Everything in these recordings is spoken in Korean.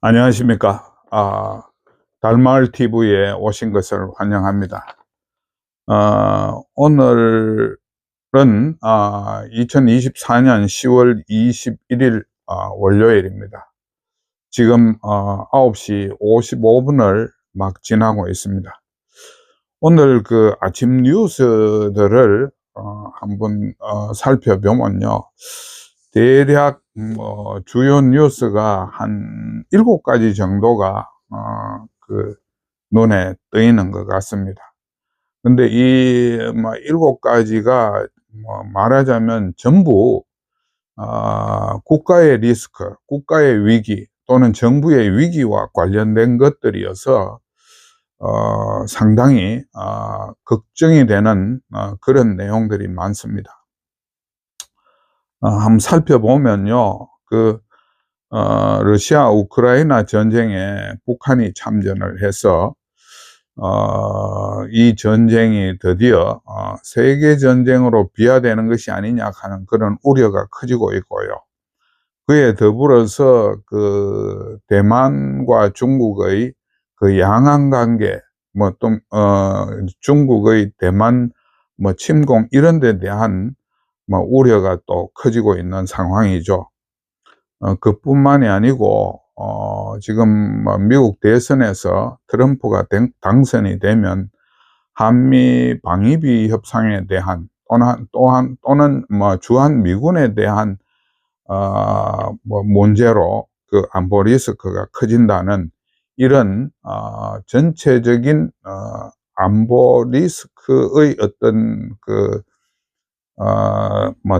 안녕하십니까. 달마을 TV에 오신 것을 환영합니다. 오늘은 2024년 10월 21일 월요일입니다. 지금 9시 55분을 막 지나고 있습니다. 오늘 그 아침 뉴스들을 한번 살펴보면요. 대략 주요 뉴스가 한 7가지 정도가 눈에 뜨이는 것 같습니다. 근데 이 7가지가 말하자면 전부 국가의 리스크, 국가의 위기 또는 정부의 위기와 관련된 것들이어서 상당히 걱정이 되는 그런 내용들이 많습니다. 한번 살펴보면요, 러시아 우크라이나 전쟁에 북한이 참전을 해서 이 전쟁이 드디어 세계 전쟁으로 비화되는 것이 아니냐 하는 그런 우려가 커지고 있고요. 그에 더불어서 대만과 중국의 양안 관계, 또 중국의 대만 침공 이런 데 대한 우려가 또 커지고 있는 상황이죠. 그뿐만이 아니고 지금 미국 대선에서 트럼프가 당선이 되면 한미 방위비 협상에 대한 또는 주한 미군에 대한 문제로 안보 리스크가 커진다는 이런 전체적인 안보 리스크의 어떤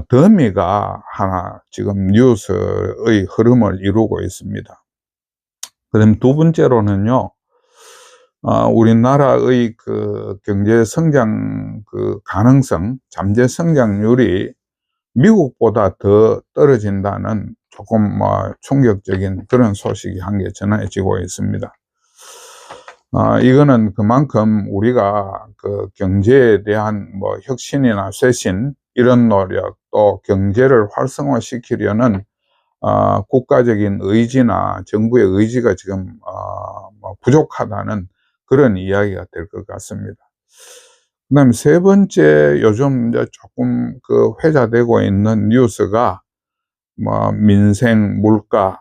더미가 하나 지금 뉴스의 흐름을 이루고 있습니다. 그럼 두 번째로는요, 우리나라의 경제 성장 가능성, 잠재 성장률이 미국보다 더 떨어진다는 조금 충격적인 그런 소식이 한 개 전해지고 있습니다. 이거는 그만큼 우리가 경제에 대한 혁신이나 쇄신 이런 노력, 또 경제를 활성화시키려는 국가적인 의지나 정부의 의지가 지금 부족하다는 그런 이야기가 될 것 같습니다. 그 다음에 세 번째, 요즘 이제 조금 회자되고 있는 뉴스가 민생, 물가,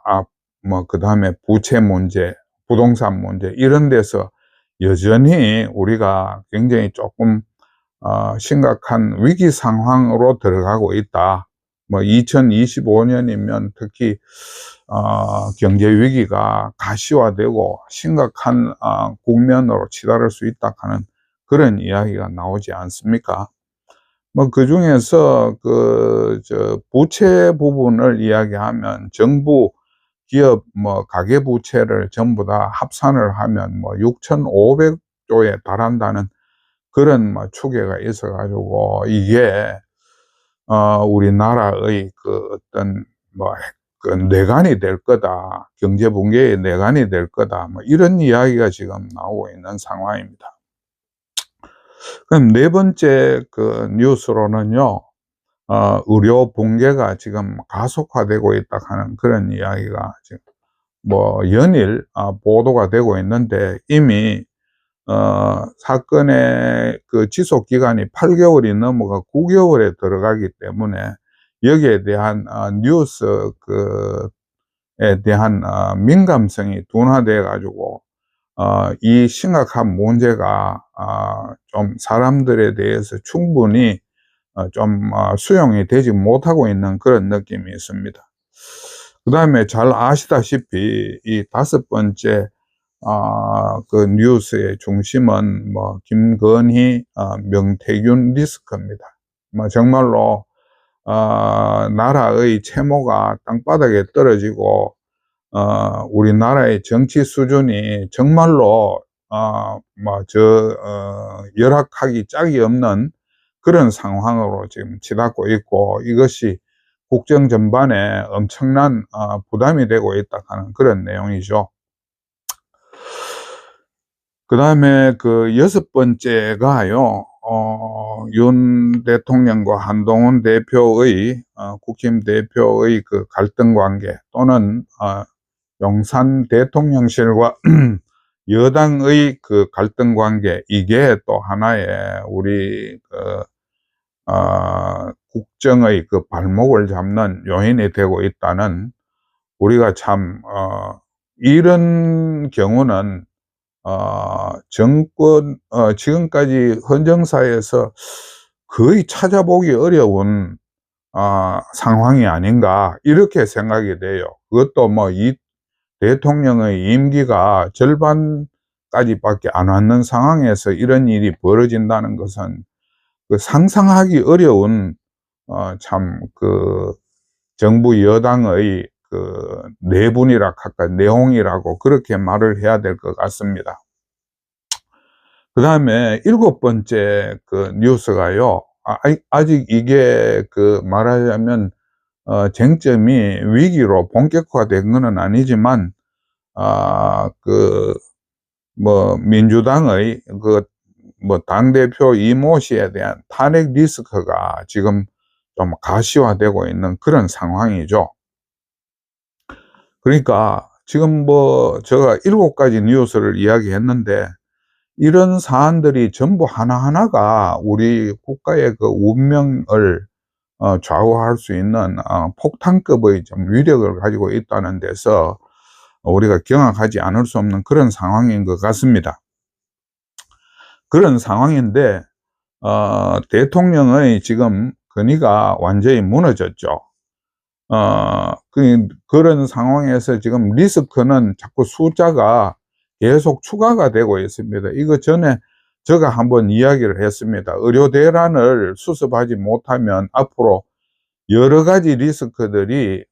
그 다음에 부채 문제, 부동산 문제 이런 데서 여전히 우리가 굉장히 조금 심각한 위기 상황으로 들어가고 있다. 2025년이면 특히 경제 위기가 가시화되고 심각한 국면으로 치달을 수 있다 하는 그런 이야기가 나오지 않습니까? 그 중에서 부채 부분을 이야기하면 정부, 기업, 가계 부채를 전부 다 합산을 하면 6,500조에 달한다는 그런 추계가 있어가지고 이게 우리나라의 어떤 뇌관이 될 거다, 경제 붕괴의 뇌관이 될 거다, 이런 이야기가 지금 나오고 있는 상황입니다. 그럼 네 번째 뉴스로는요, 의료 붕괴가 지금 가속화되고 있다 하는 그런 이야기가 지금 연일 보도가 되고 있는데, 이미 사건의 지속 기간이 8개월이 넘어가 9개월에 들어가기 때문에 여기에 대한 뉴스에 대한 민감성이 둔화돼 가지고 이 심각한 문제가 좀 사람들에 대해서 충분히 좀 수용이 되지 못하고 있는 그런 느낌이 있습니다. 그 다음에 잘 아시다시피 이 5번째 뉴스의 중심은 김건희, 명태균 리스크입니다. 정말로 나라의 채무가 땅바닥에 떨어지고 우리나라의 정치 수준이 정말로 열악하기 짝이 없는 그런 상황으로 지금 치닫고 있고, 이것이 국정 전반에 엄청난 부담이 되고 있다 하는 그런 내용이죠. 그 다음에 6번째가요, 윤 대통령과 한동훈 대표의, 국힘 대표의 갈등 관계 또는 용산 대통령실과 여당의 그 갈등 관계, 이게 또 하나의 우리 국정의 그 발목을 잡는 요인이 되고 있다는, 우리가 참 이런 경우는 정권 지금까지 헌정사에서 거의 찾아보기 어려운 상황이 아닌가, 이렇게 생각이 돼요. 그것도 뭐 이 대통령의 임기가 절반까지밖에 안 왔는 상황에서 이런 일이 벌어진다는 것은 그 상상하기 어려운 참 그 정부 여당의 그 내분이라 할까, 내홍이라고 그렇게 말을 해야 될 것 같습니다. 그 다음에 7번째 그 뉴스가요, 아직 이게 그 말하자면 쟁점이 위기로 본격화된 것은 아니지만, 민주당의 당대표 이모 씨에 대한 탄핵 리스크가 지금 좀 가시화되고 있는 그런 상황이죠. 그러니까 지금 제가 7가지 뉴스를 이야기했는데, 이런 사안들이 전부 하나하나가 우리 국가의 그 운명을 좌우할 수 있는 폭탄급의 좀 위력을 가지고 있다는 데서 우리가 경악하지 않을 수 없는 그런 상황인 것 같습니다. 그런 상황인데 대통령의 지금 권위가 완전히 무너졌죠. 그런 상황에서 지금 리스크는 자꾸 숫자가 계속 추가가 되고 있습니다. 이거 전에 제가 한번 이야기를 했습니다. 의료 대란을 수습하지 못하면 앞으로 여러 가지 리스크들이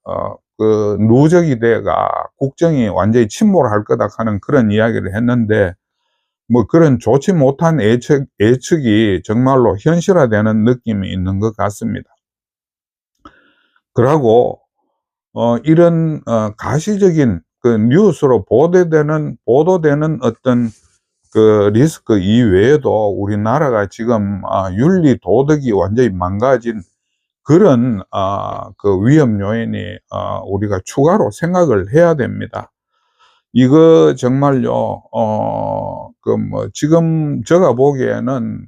누적이 돼가 국정이 완전히 침몰할 거다 하는 그런 이야기를 했는데, 그런 좋지 못한 예측이 정말로 현실화되는 느낌이 있는 것 같습니다. 그러고 이런 가시적인 그 뉴스로 보도되는 어떤 그 리스크 이외에도 우리나라가 지금 윤리 도덕이 완전히 망가진 그런 그 위험 요인이 우리가 추가로 생각을 해야 됩니다. 이거 정말요, 지금 제가 보기에는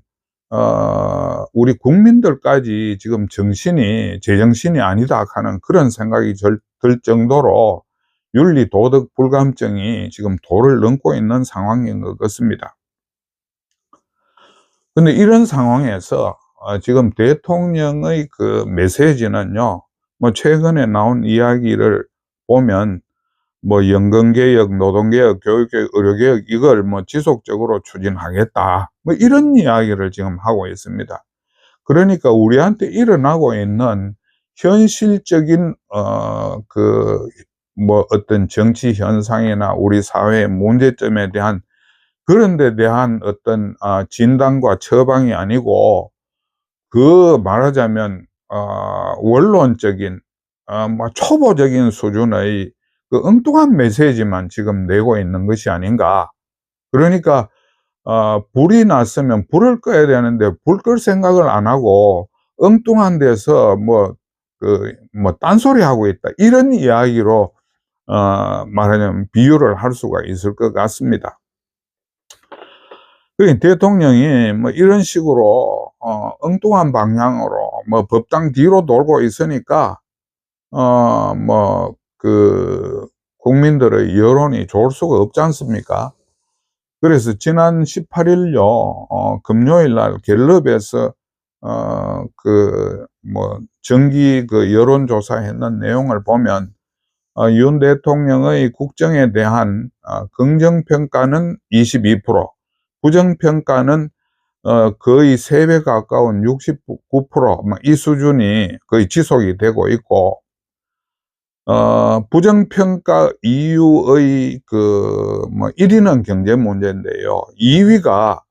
우리 국민들까지 지금 제정신이 아니다 하는 그런 생각이 들 정도로 윤리 도덕 불감증이 지금 도를 넘고 있는 상황인 것 같습니다. 근데 이런 상황에서 지금 대통령의 그 메시지는요, 최근에 나온 이야기를 보면 연금개혁, 노동개혁, 교육개혁, 의료개혁, 이걸 지속적으로 추진하겠다, 이런 이야기를 지금 하고 있습니다. 그러니까 우리한테 일어나고 있는 현실적인 어떤 정치 현상이나 우리 사회의 문제점에 대한 그런 데 대한 어떤 진단과 처방이 아니고, 말하자면 원론적인 초보적인 수준의 그 엉뚱한 메시지만 지금 내고 있는 것이 아닌가. 그러니까 불이 났으면 불을 꺼야 되는데 불 끌 생각을 안 하고 엉뚱한 데서 딴소리 하고 있다, 이런 이야기로 말하자면 비유를 할 수가 있을 것 같습니다. 대통령이 이런 식으로 엉뚱한 방향으로 법당 뒤로 돌고 있으니까 국민들의 여론이 좋을 수가 없지 않습니까? 그래서 지난 18일요 금요일 날 갤럽에서 정기 여론조사 했는 내용을 보면 윤 대통령의 국정에 대한 긍정평가는 22%, 부정평가는 거의 3배 가까운 69%, 이 수준이 거의 지속이 되고 있고, 부정평가 이유의 1위는 경제 문제인데요, 2위가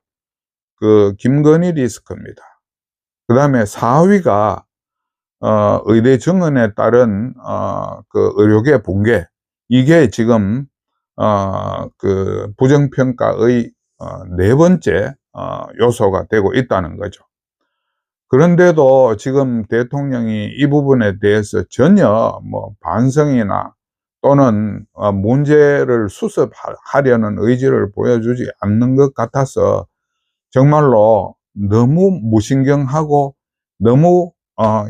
김건희 리스크입니다. 그 다음에 4위가 의대 정원에 따른 의료계 붕괴, 이게 지금 부정평가의 4번째 요소가 되고 있다는 거죠. 그런데도 지금 대통령이 이 부분에 대해서 전혀 반성이나 또는 문제를 수습하려는 의지를 보여주지 않는 것 같아서 정말로 너무 무신경하고 너무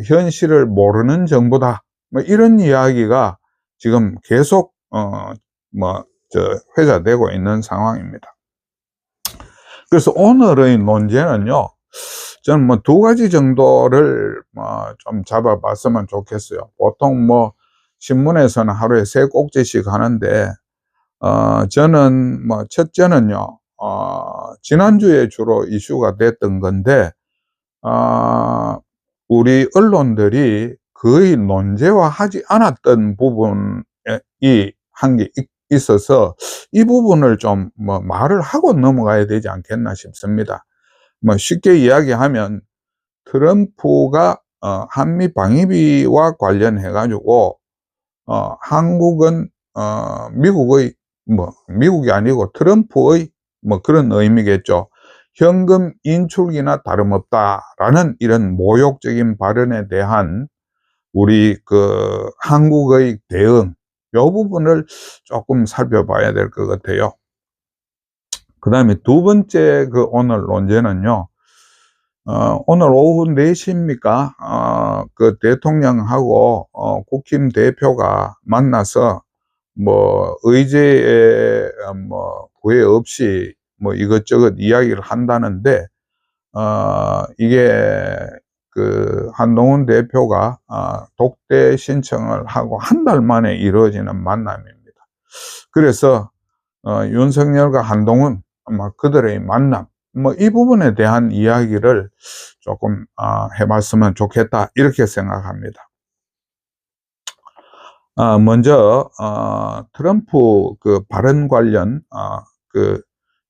현실을 모르는 정부다, 뭐 이런 이야기가 지금 계속 회자되고 있는 상황입니다. 그래서 오늘의 논제는요, 저는 뭐 두 가지 정도를 좀 잡아봤으면 좋겠어요. 보통 뭐 신문에서는 하루에 3꼭지씩 하는데 저는 뭐 첫째는요, 지난주에 주로 이슈가 됐던 건데 우리 언론들이 거의 논제화하지 않았던 부분이 한 게 있어서 이 부분을 좀 말을 하고 넘어가야 되지 않겠나 싶습니다. 뭐 쉽게 이야기하면 트럼프가 한미 방위비와 관련해 가지고 한국은 미국이 아니고 트럼프의 그런 의미겠죠. 현금 인출기나 다름없다라는 이런 모욕적인 발언에 대한 우리 한국의 대응, 요 부분을 조금 살펴봐야 될 것 같아요. 그 다음에 두 번째 오늘 논제는요, 오늘 오후 4시입니까? 그 대통령하고, 국힘 대표가 만나서, 의제에, 구애 없이, 이것저것 이야기를 한다는데, 이게, 한동훈 대표가, 독대 신청을 하고 한 달 만에 이루어지는 만남입니다. 그래서, 윤석열과 한동훈, 그들의 만남, 이 부분에 대한 이야기를 조금 해봤으면 좋겠다, 이렇게 생각합니다. 먼저 트럼프 발언 관련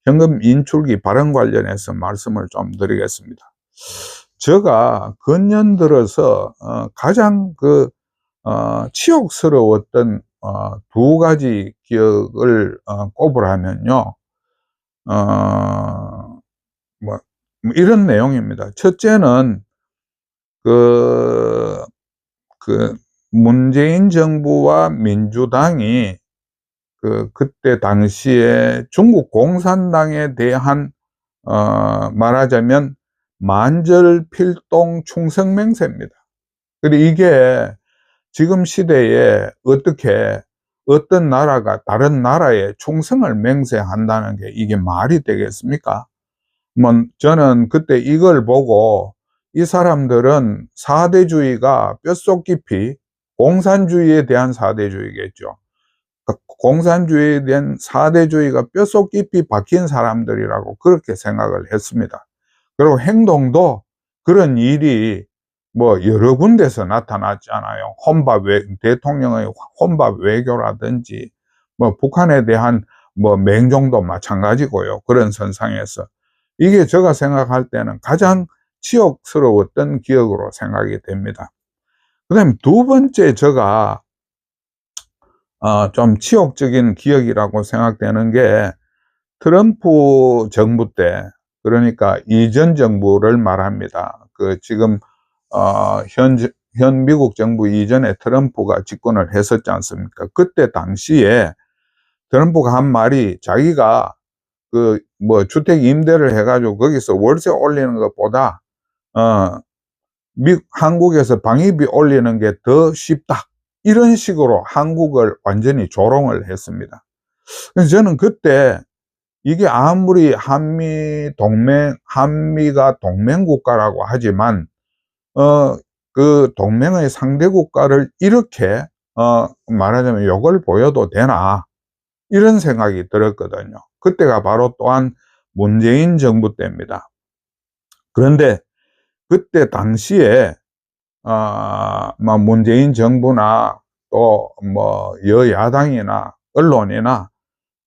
현금 인출기 발언 관련해서 말씀을 좀 드리겠습니다. 제가 근년 들어서 가장 치욕스러웠던 두 가지 기억을 꼽으라면요, 이런 내용입니다. 첫째는 문재인 정부와 민주당이 그때 당시에 중국 공산당에 대한 말하자면 만절필동 충성맹세입니다. 그리고 이게 지금 시대에 어떻게 어떤 나라가 다른 나라에 충성을 맹세한다는 게 이게 말이 되겠습니까? 저는 그때 이걸 보고 이 사람들은 사대주의가 뼛속 깊이, 공산주의에 대한 사대주의겠죠. 공산주의에 대한 사대주의가 뼛속 깊이 박힌 사람들이라고 그렇게 생각을 했습니다. 그리고 행동도 그런 일이 여러 군데서 나타났잖아요. 대통령의 혼밥 외교라든지, 북한에 대한 맹종도 마찬가지고요. 그런 선상에서. 이게 제가 생각할 때는 가장 치욕스러웠던 기억으로 생각이 됩니다. 그 다음에 두 번째 제가 좀 치욕적인 기억이라고 생각되는 게 트럼프 정부 때, 그러니까 이전 정부를 말합니다. 지금 현 미국 정부 이전에 트럼프가 집권을 했었지 않습니까? 그때 당시에 트럼프가 한 말이 자기가 주택 임대를 해가지고 거기서 월세 올리는 것보다 한국에서 방위비 올리는 게 더 쉽다, 이런 식으로 한국을 완전히 조롱을 했습니다. 그래서 저는 그때 이게 아무리 한미가 동맹국가라고 하지만 그 동맹의 상대국가를 이렇게 말하자면 욕을 보여도 되나, 이런 생각이 들었거든요. 그때가 바로 또한 문재인 정부 때입니다. 그런데 그때 당시에 문재인 정부나 또 여야당이나 언론이나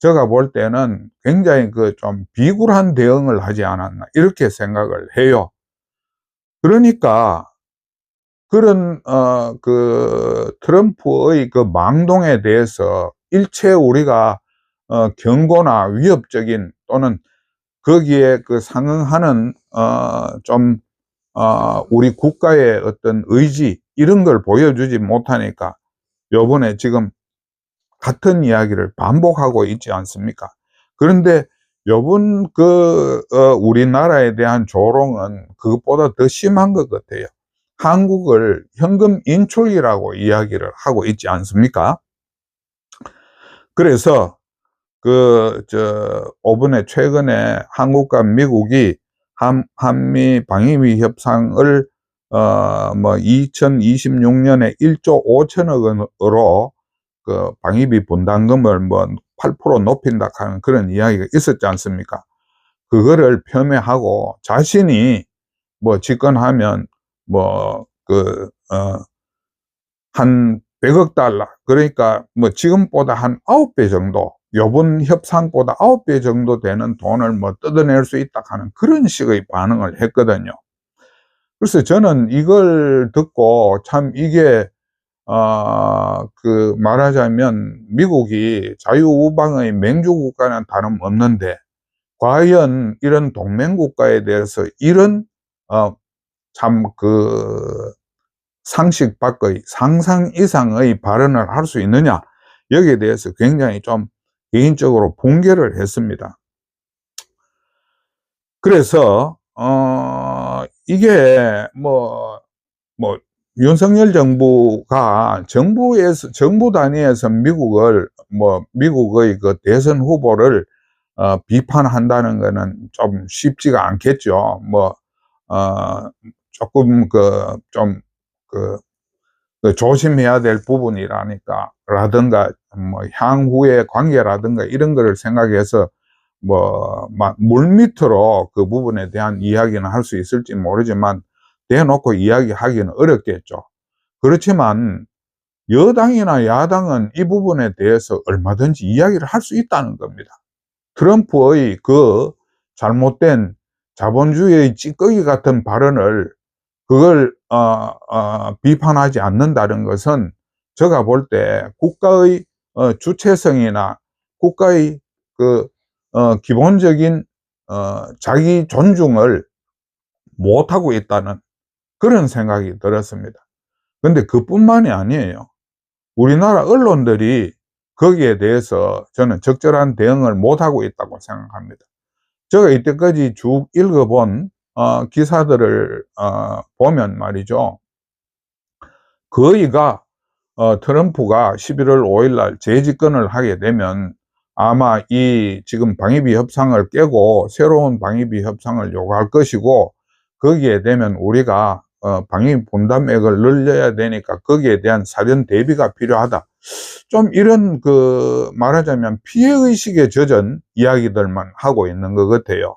제가 볼 때는 굉장히 좀 비굴한 대응을 하지 않았나, 이렇게 생각을 해요. 그러니까 그런 트럼프의 망동에 대해서 일체 우리가 경고나 위협적인 또는 거기에 상응하는 우리 국가의 어떤 의지, 이런 걸 보여주지 못하니까 요번에 지금 같은 이야기를 반복하고 있지 않습니까? 그런데 요번 우리나라에 대한 조롱은 그것보다 더 심한 것 같아요. 한국을 현금 인출이라고 이야기를 하고 있지 않습니까? 그래서 이번에 최근에 한국과 미국이 한미 방위비 협상을 2026년에 1조 5천억 원으로 그 방위비 분담금을 8% 높인다 하는 그런 이야기가 있었지 않습니까? 그거를 폄훼하고 자신이 집권하면 한 100억 달러, 그러니까 지금보다 한 9배 정도, 요번 협상보다 9배 정도 되는 돈을 뜯어낼 수 있다 하는 그런 식의 반응을 했거든요. 그래서 저는 이걸 듣고 참 이게 말하자면 미국이 자유우방의 맹주국가는 다름없는데 과연 이런 동맹국가에 대해서 이런 참 상식 밖의 상상 이상의 발언을 할 수 있느냐, 여기에 대해서 굉장히 좀 개인적으로 분개를 했습니다. 그래서 이게 윤석열 정부가 정부 단위에서 미국의 그 대선 후보를 비판한다는 거는 좀 쉽지가 않겠죠. 조금 조심해야 될 부분이라니까, 라든가, 향후의 관계라든가, 이런 거를 생각해서, 물밑으로 그 부분에 대한 이야기는 할 수 있을지 모르지만, 대놓고 이야기하기는 어렵겠죠. 그렇지만, 여당이나 야당은 이 부분에 대해서 얼마든지 이야기를 할 수 있다는 겁니다. 트럼프의 그 잘못된 자본주의의 찌꺼기 같은 발언을 그걸 비판하지 않는다는 것은 제가 볼 때 국가의 주체성이나 국가의 기본적인 자기 존중을 못하고 있다는 그런 생각이 들었습니다. 근데 그뿐만이 아니에요. 우리나라 언론들이 거기에 대해서 저는 적절한 대응을 못하고 있다고 생각합니다. 제가 이때까지 쭉 읽어본 기사들을 보면 말이죠, 거의가 트럼프가 11월 5일 날 재집권을 하게 되면 아마 이 지금 방위비 협상을 깨고 새로운 방위비 협상을 요구할 것이고, 거기에 되면 우리가 방위비 분담액을 늘려야 되니까 거기에 대한 사전 대비가 필요하다, 좀 이런 말하자면 피해의식에 젖은 이야기들만 하고 있는 것 같아요.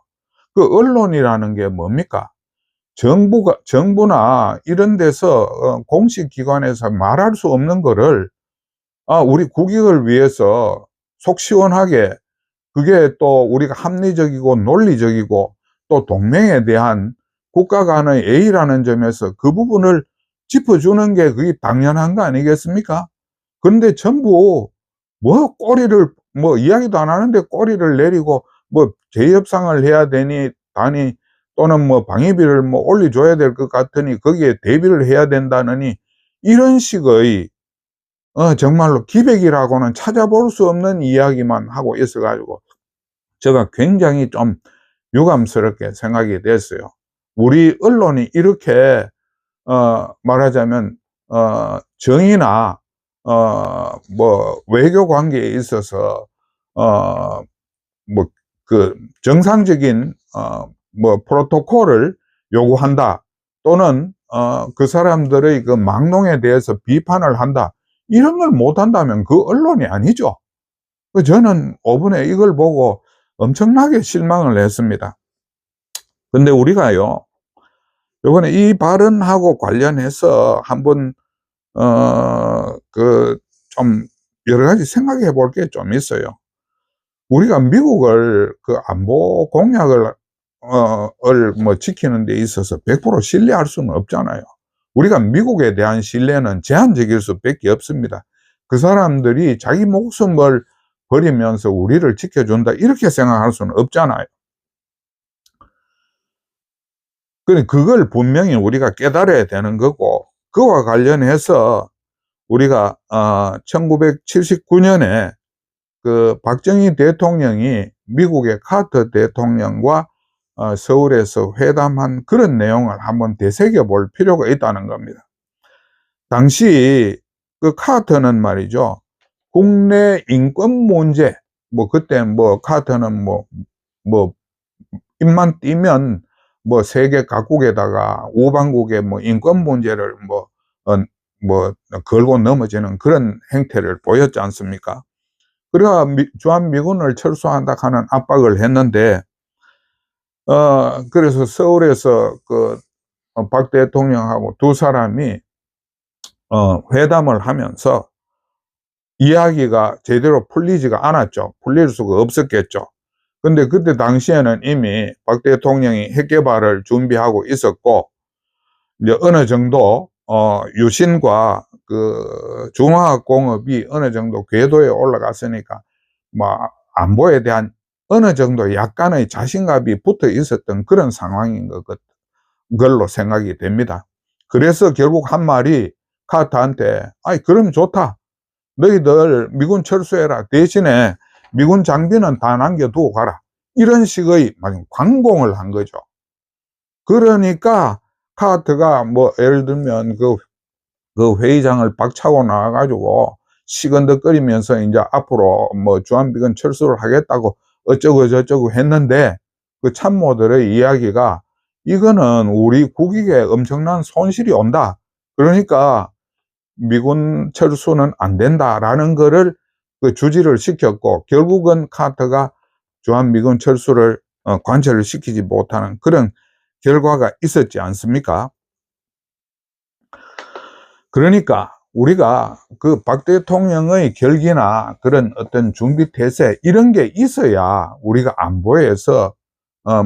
그 언론이라는 게 뭡니까? 정부나 이런 데서 공식 기관에서 말할 수 없는 거를 우리 국익을 위해서 속 시원하게, 그게 또 우리가 합리적이고 논리적이고 또 동맹에 대한 국가 간의 A라는 점에서 그 부분을 짚어주는 게 그게 당연한 거 아니겠습니까? 그런데 전부 꼬리를 이야기도 안 하는데 꼬리를 내리고 재협상을 해야 다니 또는 방위비를 올려줘야 될 것 같으니 거기에 대비를 해야 된다느니, 이런 식의 정말로 기백이라고는 찾아볼 수 없는 이야기만 하고 있어가지고 제가 굉장히 좀 유감스럽게 생각이 됐어요. 우리 언론이 이렇게 말하자면 정의나 외교 관계에 있어서 정상적인 프로토콜을 요구한다, 또는 그 사람들의 그 막론에 대해서 비판을 한다, 이런 걸 못한다면 그 언론이 아니죠. 저는 이번에 이걸 보고 엄청나게 실망을 했습니다. 근데 우리가요, 이번에 이 발언하고 관련해서 한번 좀 여러 가지 생각해 볼 게 좀 있어요. 우리가 미국을 안보 공약을 지키는 데 있어서 100% 신뢰할 수는 없잖아요. 우리가 미국에 대한 신뢰는 제한적일 수밖에 없습니다. 그 사람들이 자기 목숨을 버리면서 우리를 지켜준다, 이렇게 생각할 수는 없잖아요. 그걸 분명히 우리가 깨달아야 되는 거고, 그와 관련해서 우리가 1979년에 그 박정희 대통령이 미국의 카터 대통령과 서울에서 회담한 그런 내용을 한번 되새겨 볼 필요가 있다는 겁니다. 당시 그 카터는 말이죠, 국내 인권 문제, 뭐 그때 뭐 카터는 뭐 입만 띄면 뭐 세계 각국에다가 우방국의 뭐 인권 문제를 뭐 걸고 넘어지는 그런 행태를 보였지 않습니까? 그래야 주한미군을 철수한다 하는 압박을 했는데, 그래서 서울에서 박 대통령하고 두 사람이 회담을 하면서 이야기가 제대로 풀리지가 않았죠. 풀릴 수가 없었겠죠. 근데 그때 당시에는 이미 박 대통령이 핵 개발을 준비하고 있었고, 이제 어느 정도 유신과 그 중화학공업이 어느 정도 궤도에 올라갔으니까 뭐 안보에 대한 어느 정도 약간의 자신감이 붙어 있었던 그런 상황인 걸로 생각이 됩니다. 그래서 결국 한 말이 카터한테, 아이 그럼 좋다, 너희들 미군 철수해라, 대신에 미군 장비는 다 남겨두고 가라, 이런 식의 광공을 한 거죠. 그러니까 카터가 뭐 예를 들면 그 회의장을 박차고 나와가지고 시건덕거리면서 이제 앞으로 뭐 주한미군 철수를 하겠다고 어쩌고 저쩌고 했는데, 그 참모들의 이야기가 이거는 우리 국익에 엄청난 손실이 온다, 그러니까 미군 철수는 안 된다라는 거를 그 주지를 시켰고, 결국은 카터가 주한미군 철수를 관철을 시키지 못하는 그런 결과가 있었지 않습니까? 그러니까 우리가 그 박 대통령의 결기나 그런 어떤 준비 태세 이런 게 있어야 우리가 안보에서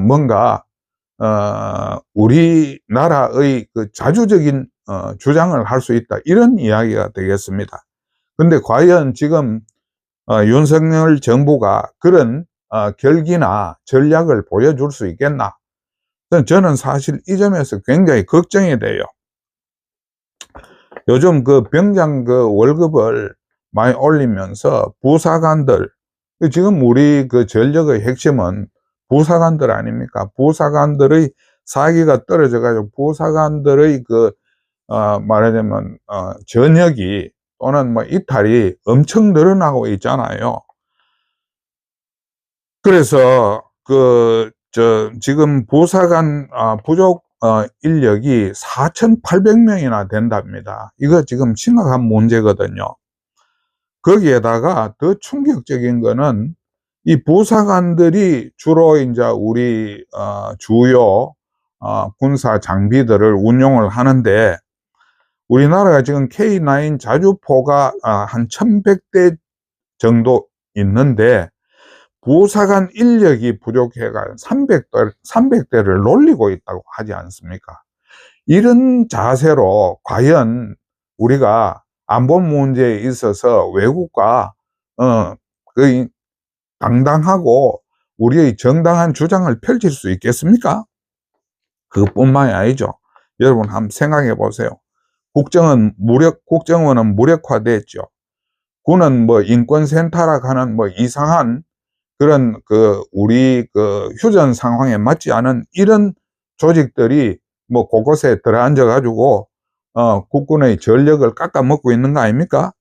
뭔가 우리나라의 그 자주적인 주장을 할 수 있다, 이런 이야기가 되겠습니다. 근데 과연 지금 윤석열 정부가 그런 결기나 전략을 보여줄 수 있겠나? 저는 사실 이 점에서 굉장히 걱정이 돼요. 요즘 그 병장 그 월급을 많이 올리면서 부사관들, 지금 우리 그 전력의 핵심은 부사관들 아닙니까? 부사관들의 사기가 떨어져 가지고 부사관들의 말하자면 전역이 또는 뭐 이탈이 엄청 늘어나고 있잖아요. 그래서 지금 부사관 부족 인력이 4,800명이나 된답니다. 이거 지금 심각한 문제거든요. 거기에다가 더 충격적인 거는 이 부사관들이 주로 이제 우리 주요 군사 장비들을 운용을 하는데, 우리나라가 지금 K9 자주포가 한 1,100대 정도 있는데 부사관 인력이 부족해가 300대를 놀리고 있다고 하지 않습니까? 이런 자세로 과연 우리가 안보 문제에 있어서 외국과 그 당당하고 우리의 정당한 주장을 펼칠 수 있겠습니까? 그것뿐만이 아니죠. 여러분 한번 생각해 보세요. 국정원은 무력화됐죠. 군은 뭐 인권센터라 하는 뭐 이상한 그런 우리 휴전 상황에 맞지 않은 이런 조직들이 뭐 곳곳에 들어앉아 가지고 국군의 전력을 깎아먹고 있는 거 아닙니까?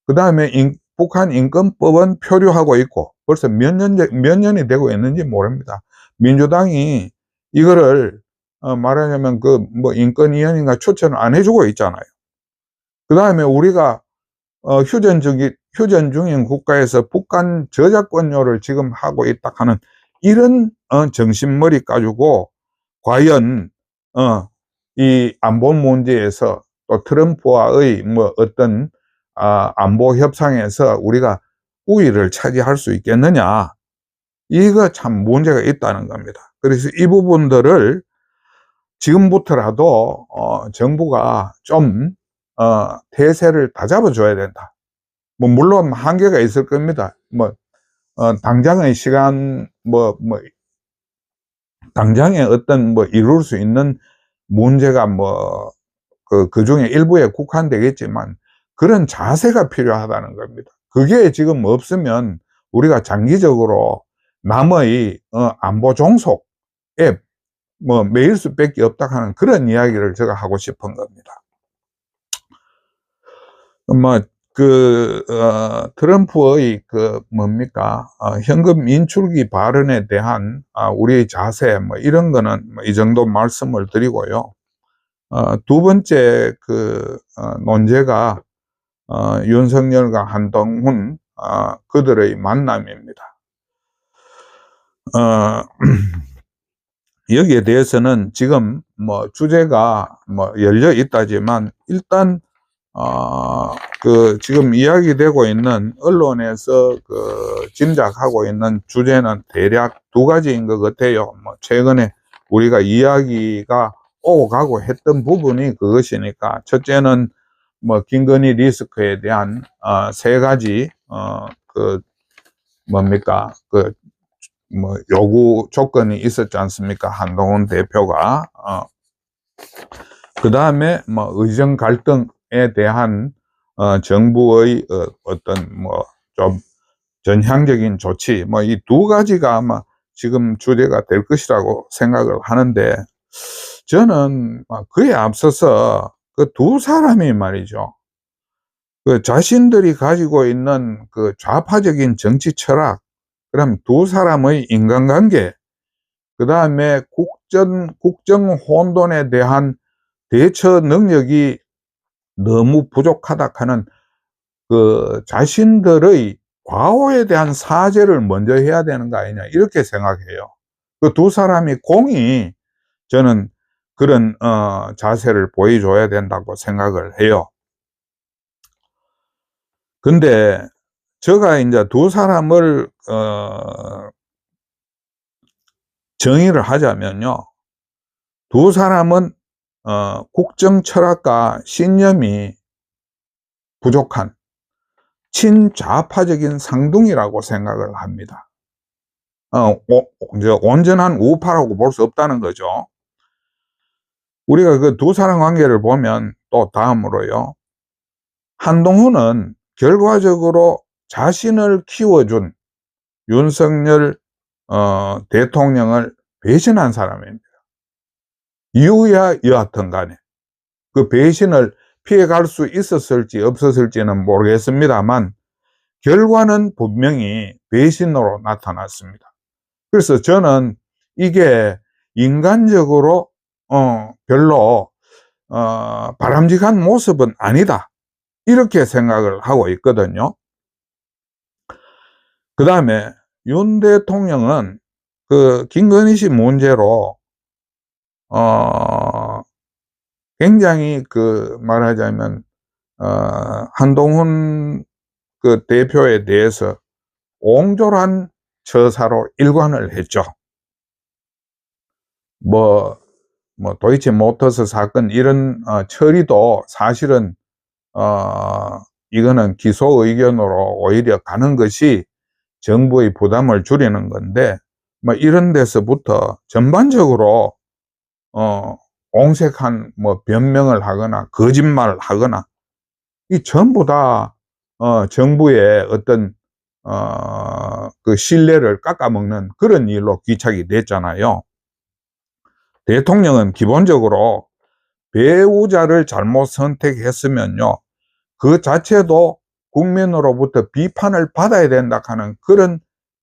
그 다음에 북한 인권법은 표류하고 있고 벌써 몇 년이 되고 있는지 모릅니다. 민주당이 이거를 말하자면 뭐 인권위원회가 추천을 안 해주고 있잖아요. 그 다음에 우리가 휴전 중인 국가에서 북한 저작권료를 지금 하고 있다 하는 이런 정신머리 가지고 과연 이 안보 문제에서 또 트럼프와의 뭐 어떤 안보 협상에서 우리가 우위를 차지할 수 있겠느냐, 이거 참 문제가 있다는 겁니다. 그래서 이 부분들을 지금부터라도 정부가 좀 태세를 다잡아 줘야 된다. 뭐 물론 한계가 있을 겁니다. 뭐 당장의 시간 당장에 어떤 뭐 이룰 수 있는 문제가 뭐 그 중에 일부에 국한되겠지만, 그런 자세가 필요하다는 겁니다. 그게 지금 없으면 우리가 장기적으로 남의 안보 종속에 뭐 매일 수밖에 없다 하는 그런 이야기를 제가 하고 싶은 겁니다. 뭐 트럼프의 현금 인출기 발언에 대한 우리의 자세 뭐 이런 거는 이 정도 말씀을 드리고요. 두 번째 논제가 윤석열과 한동훈 그들의 만남입니다. 여기에 대해서는 지금 뭐 주제가 뭐 열려 있다지만 일단 지금 이야기되고 있는 언론에서 짐작하고 있는 주제는 대략 두 가지인 것 같아요. 뭐 최근에 우리가 이야기가 오고 가고 했던 부분이 그것이니까, 첫째는 뭐 김건희 리스크에 대한 세 가지 요구 조건이 있었지 않습니까? 한동훈 대표가 그 다음에 뭐 의정 갈등에 대한 정부의 어떤 뭐 좀 전향적인 조치, 뭐 이 두 가지가 아마 지금 주제가 될 것이라고 생각을 하는데, 저는 그에 앞서서 그 두 사람이 말이죠, 자신들이 가지고 있는 좌파적인 정치 철학, 그럼 두 사람의 인간관계, 그 다음에 국정 혼돈에 대한 대처 능력이 너무 부족하다 하는 자신들의 과오에 대한 사죄를 먼저 해야 되는 거 아니냐, 이렇게 생각해요. 그 두 사람이 공히 저는 그런 자세를 보여줘야 된다고 생각을 해요. 근데 제가 이제 두 사람을 정의를 하자면요, 두 사람은 국정 철학과 신념이 부족한 친좌파적인 상둥이라고 생각을 합니다. 이제 온전한 우파라고 볼 수 없다는 거죠. 우리가 그 두 사람 관계를 보면 또 다음으로요, 한동훈은 결과적으로 자신을 키워준 윤석열 대통령을 배신한 사람입니다. 이유야 여하튼 간에 그 배신을 피해갈 수 있었을지 없었을지는 모르겠습니다만 결과는 분명히 배신으로 나타났습니다. 그래서 저는 이게 인간적으로 별로 바람직한 모습은 아니다, 이렇게 생각을 하고 있거든요. 그 다음에 윤 대통령은 김건희 씨 문제로 굉장히 말하자면 한동훈 대표에 대해서 옹졸한 처사로 일관을 했죠. 도이치모터스 사건 이런 처리도 사실은 이거는 기소 의견으로 오히려 가는 것이 정부의 부담을 줄이는 건데, 이런 데서부터 전반적으로 옹색한 변명을 하거나 거짓말을 하거나, 이 전부 다 정부의 어떤 신뢰를 깎아먹는 그런 일로 귀착이 됐잖아요. 대통령은 기본적으로 배우자를 잘못 선택했으면요, 그 자체도 국민으로부터 비판을 받아야 된다 하는 그런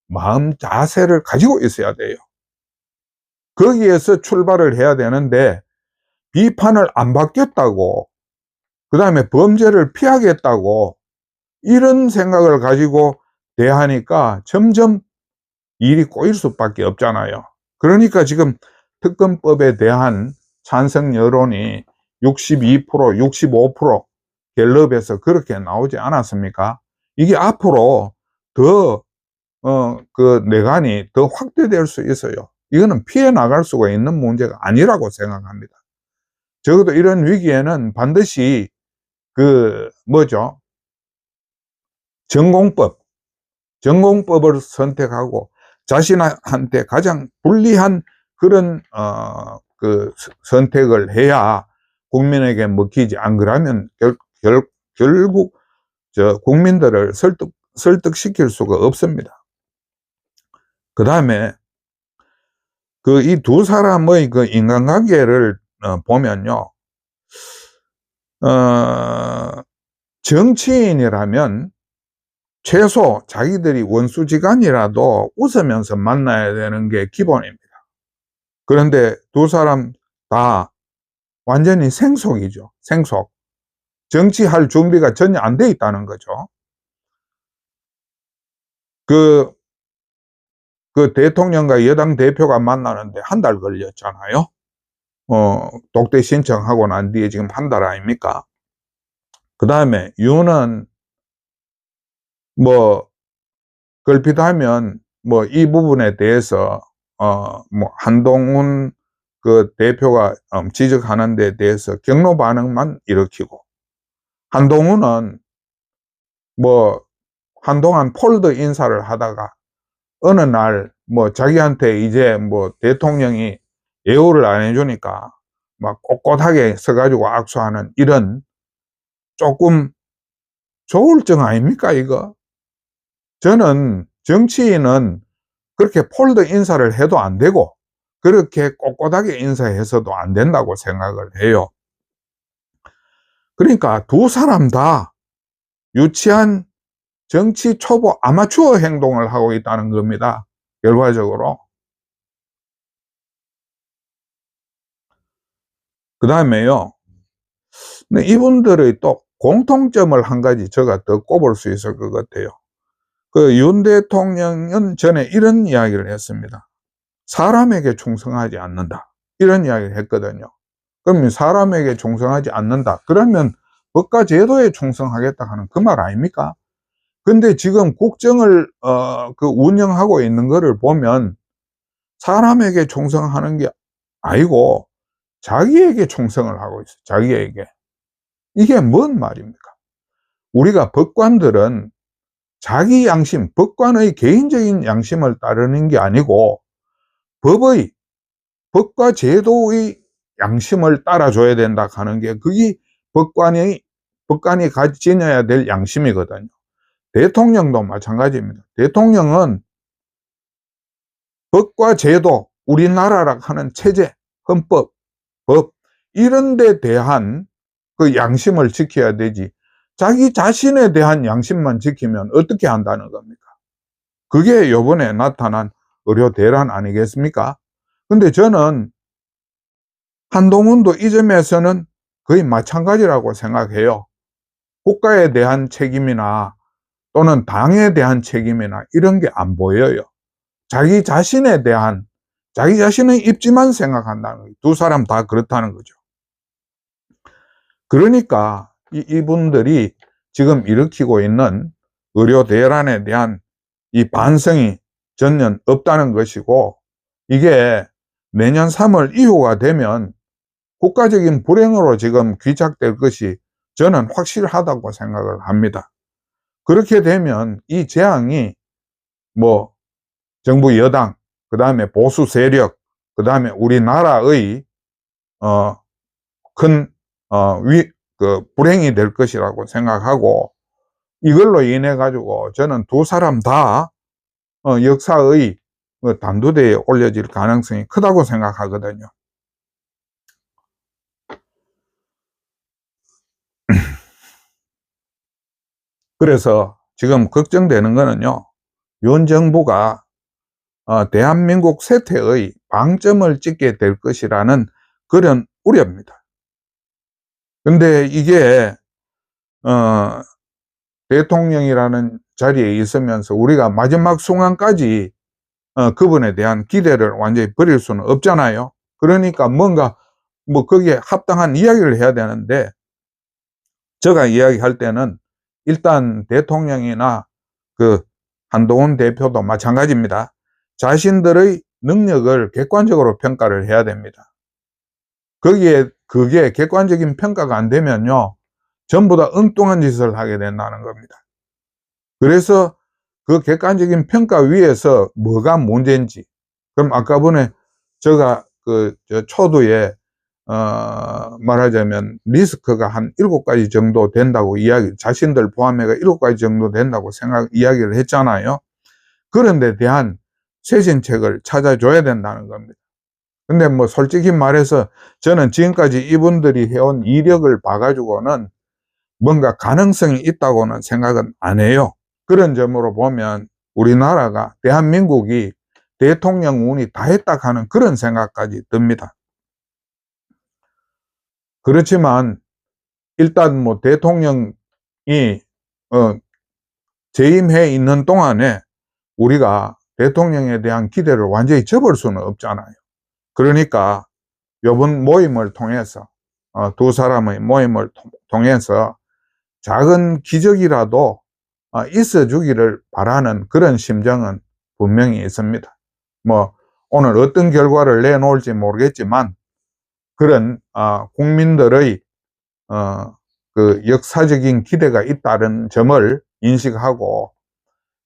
마음 자세를 가지고 있어야 돼요. 거기에서 출발을 해야 되는데, 비판을 안 받겠다고, 그 다음에 범죄를 피하겠다고 이런 생각을 가지고 대하니까 점점 일이 꼬일 수밖에 없잖아요. 그러니까 지금 특검법에 대한 찬성 여론이 62%, 65% 갤럽에서 그렇게 나오지 않았습니까? 이게 앞으로 더 내관이 더 확대될 수 있어요. 이거는 피해 나갈 수가 있는 문제가 아니라고 생각합니다. 적어도 이런 위기에는 반드시 전공법을 선택하고 자신한테 가장 불리한 그런 선택을 해야 국민에게 먹히지, 안 그러면 결국 국민들을 설득시킬 수가 없습니다. 그 다음에 이 두 사람의 인간관계를 보면요, 정치인이라면 최소 자기들이 원수지간이라도 웃으면서 만나야 되는 게 기본입니다. 그런데 두 사람 다 완전히 생속이죠. 생속. 정치할 준비가 전혀 안 돼 있다는 거죠. 그 대통령과 여당 대표가 만나는데 한 달 걸렸잖아요. 독대 신청하고 난 뒤에 지금 한 달 아닙니까? 그 다음에 윤은 걸핏하면 이 부분에 대해서 한동훈 대표가 지적하는 데 대해서 경로 반응만 일으키고, 한동훈은 한동안 폴더 인사를 하다가 어느 날 자기한테 이제 대통령이 예우를 안 해주니까 막 꼿꼿하게 서가지고 악수하는 이런 조금 조울증 아닙니까, 이거? 저는 정치인은 그렇게 폴더 인사를 해도 안 되고 그렇게 꼿꼿하게 인사해서도 안 된다고 생각을 해요. 그러니까 두 사람 다 유치한 정치 초보 아마추어 행동을 하고 있다는 겁니다, 결과적으로. 그 다음에요, 이분들의 또 공통점을 한 가지 제가 더 꼽을 수 있을 것 같아요. 윤 대통령은 전에 이런 이야기를 했습니다. 사람에게 충성하지 않는다, 이런 이야기를 했거든요. 그러면 사람에게 충성하지 않는다, 그러면 법과 제도에 충성하겠다 하는 그 말 아닙니까? 근데 지금 국정을 운영하고 있는 거를 보면 사람에게 충성하는 게 아니고 자기에게 충성을 하고 있어요. 자기에게. 이게 뭔 말입니까? 우리가 법관들은 자기 양심, 법관의 개인적인 양심을 따르는 게 아니고 법과 제도의 양심을 따라줘야 된다 하는 게, 그게 법관이 지녀야 될 양심이거든요. 대통령도 마찬가지입니다. 대통령은 법과 제도, 우리나라라 하는 체제, 헌법, 법, 이런 데 대한 그 양심을 지켜야 되지, 자기 자신에 대한 양심만 지키면 어떻게 한다는 겁니까? 그게 요번에 나타난 의료 대란 아니겠습니까? 근데 저는 한동훈도 이 점에서는 거의 마찬가지라고 생각해요. 국가에 대한 책임이나 또는 당에 대한 책임이나 이런 게 안 보여요. 자기 자신의 입지만 생각한다는 거예요. 두 사람 다 그렇다는 거죠. 그러니까 이분들이 지금 일으키고 있는 의료 대란에 대한 이 반성이 전혀 없다는 것이고, 이게 내년 3월 이후가 되면 국가적인 불행으로 지금 귀착될 것이 저는 확실하다고 생각을 합니다. 그렇게 되면 이 재앙이 정부 여당, 그 다음에 보수 세력, 그 다음에 우리나라의 큰 불행이 될 것이라고 생각하고, 이걸로 인해 가지고 저는 두 사람 다 역사의 단두대에 올려질 가능성이 크다고 생각하거든요. 그래서 지금 걱정되는 거는요, 윤 정부가 대한민국 쇠퇴의 방점을 찍게 될 것이라는 그런 우려입니다. 근데 이게 대통령이라는 자리에 있으면서 우리가 마지막 순간까지 그분에 대한 기대를 완전히 버릴 수는 없잖아요. 그러니까 뭔가 거기에 합당한 이야기를 해야 되는데, 제가 이야기할 때는 일단 대통령이나 한동훈 대표도 마찬가지입니다. 자신들의 능력을 객관적으로 평가를 해야 됩니다. 그게 객관적인 평가가 안 되면요, 전부 다 엉뚱한 짓을 하게 된다는 겁니다. 그래서 그 객관적인 평가 위에서 뭐가 문제인지, 그럼 아까 전에 제가 초두에 말하자면 리스크가 한 7가지 정도 된다고 자신들 포함해가 7가지 정도 된다고 이야기를 했잖아요. 그런 데 대한 쇄신책을 찾아줘야 된다는 겁니다. 근데 뭐 솔직히 말해서 저는 지금까지 이분들이 해온 이력을 봐가지고는 뭔가 가능성이 있다고는 생각은 안 해요. 그런 점으로 보면 우리나라가, 대한민국이 대통령 운이 다 했다 하는 그런 생각까지 듭니다. 그렇지만 일단 뭐 대통령이 재임해 있는 동안에 우리가 대통령에 대한 기대를 완전히 접을 수는 없잖아요. 그러니까 이번 모임을 통해서 두 사람의 모임을 통해서 작은 기적이라도 있어 주기를 바라는 그런 심정은 분명히 있습니다. 뭐 오늘 어떤 결과를 내놓을지 모르겠지만 그런 국민들의 그 역사적인 기대가 있다는 점을 인식하고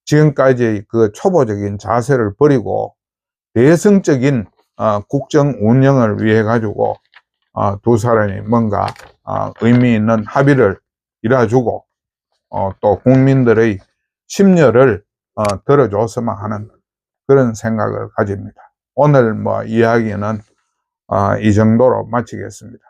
지금까지 그 초보적인 자세를 버리고 대승적인 국정 운영을 위해 가지고 두 사람이 뭔가 의미 있는 합의를 이뤄주고 또 국민들의 심려를 들어줬으면 하는 그런 생각을 가집니다. 오늘 뭐 이야기는 이 정도로 마치겠습니다.